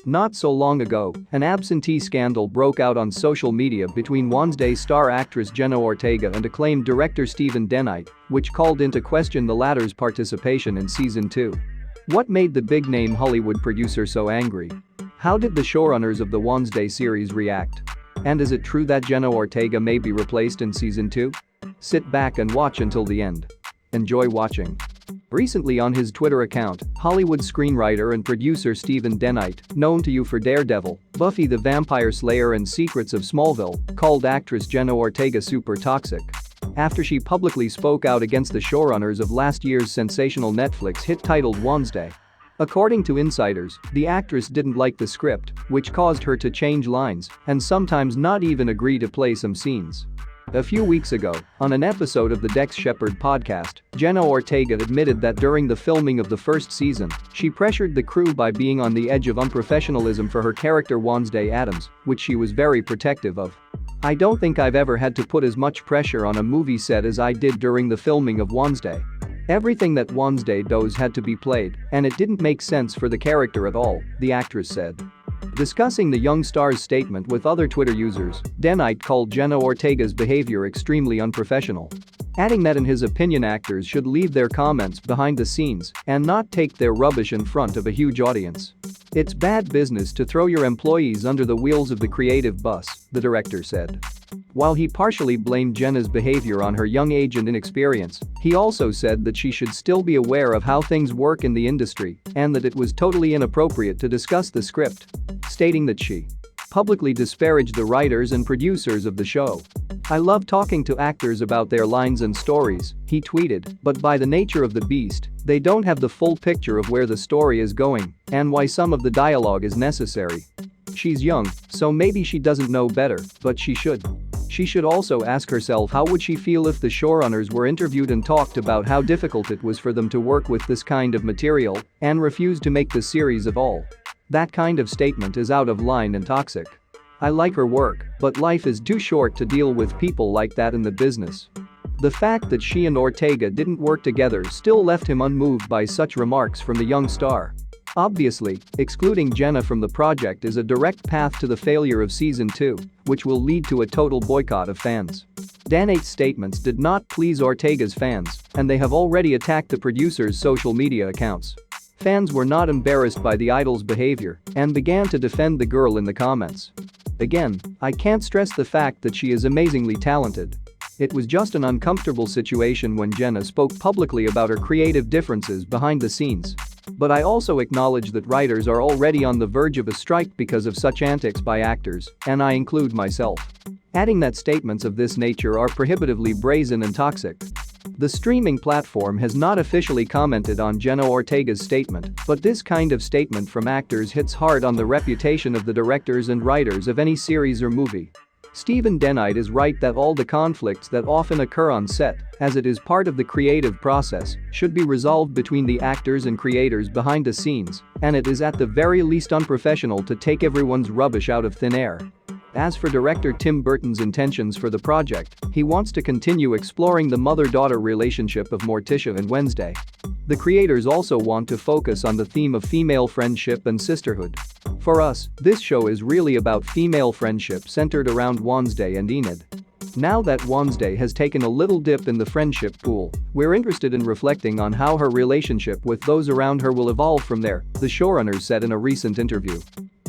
Not so long ago, an absentee scandal broke out on social media between Wednesday star actress Jenna Ortega and acclaimed director DeKnight, which called into question the latter's participation in season 2. What made the big-name Hollywood producer so angry? How did the showrunners of the Wednesday series react? And is it true that Jenna Ortega may be replaced in season 2? Sit back and watch until the end. Enjoy watching. Recently on his Twitter account, Hollywood screenwriter and producer DeKnight, known to you for Daredevil, Buffy the Vampire Slayer and Secrets of Smallville, called actress Jenna Ortega super toxic after she publicly spoke out against the showrunners of last year's sensational Netflix hit titled Wednesday. According to insiders, the actress didn't like the script, which caused her to change lines and sometimes not even agree to play some scenes. A few weeks ago, on an episode of the Dex Shepard podcast, Jenna Ortega admitted that during the filming of the first season, she pressured the crew by being on the edge of unprofessionalism for her character Wednesday Addams, which she was very protective of. "I don't think I've ever had to put as much pressure on a movie set as I did during the filming of Wednesday. Everything that Wednesday does had to be played, and it didn't make sense for the character at all," the actress said. Discussing the young star's statement with other Twitter users, DeKnight called Jenna Ortega's behavior extremely unprofessional, adding that in his opinion actors should leave their comments behind the scenes and not take their rubbish in front of a huge audience. "It's bad business to throw your employees under the wheels of the creative bus," the director said. While he partially blamed Jenna's behavior on her young age and inexperience, he also said that she should still be aware of how things work in the industry and that it was totally inappropriate to discuss the script, stating that she publicly disparaged the writers and producers of the show. "I love talking to actors about their lines and stories," he tweeted, "but by the nature of the beast, they don't have the full picture of where the story is going and why some of the dialogue is necessary. She's young, so maybe she doesn't know better, but she should. She should also ask herself how would she feel if the showrunners were interviewed and talked about how difficult it was for them to work with this kind of material and refused to make the series at all. That kind of statement is out of line and toxic. I like her work, but life is too short to deal with people like that in the business." The fact that she and Ortega didn't work together still left him unmoved by such remarks from the young star. Obviously, excluding Jenna from the project is a direct path to the failure of season 2, which will lead to a total boycott of fans. DeKnight's statements did not please Ortega's fans, and they have already attacked the producer's social media accounts. Fans were not embarrassed by the idol's behavior and began to defend the girl in the comments. "Again, I can't stress the fact that she is amazingly talented. It was just an uncomfortable situation when Jenna spoke publicly about her creative differences behind the scenes. But I also acknowledge that writers are already on the verge of a strike because of such antics by actors, and I include myself," adding that statements of this nature are prohibitively brazen and toxic. The streaming platform has not officially commented on Jenna Ortega's statement, but this kind of statement from actors hits hard on the reputation of the directors and writers of any series or movie. DeKnight is right that all the conflicts that often occur on set, as it is part of the creative process, should be resolved between the actors and creators behind the scenes, and it is at the very least unprofessional to take everyone's rubbish out of thin air. As for director Tim Burton's intentions for the project, he wants to continue exploring the mother-daughter relationship of Morticia and Wednesday. The creators also want to focus on the theme of female friendship and sisterhood. "For us, this show is really about female friendship centered around Wednesday and Enid. Now that Wednesday has taken a little dip in the friendship pool, we're interested in reflecting on how her relationship with those around her will evolve from there," the showrunners said in a recent interview.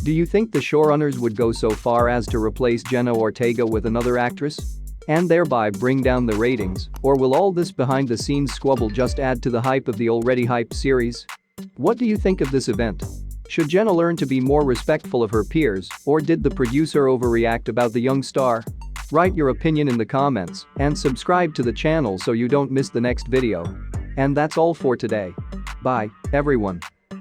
Do you think the showrunners would go so far as to replace Jenna Ortega with another actress and thereby bring down the ratings, or will all this behind-the-scenes squabble just add to the hype of the already hyped series? What do you think of this event? Should Jenna learn to be more respectful of her peers, or did the producer overreact about the young star? Write your opinion in the comments and subscribe to the channel so you don't miss the next video. And that's all for today. Bye, everyone.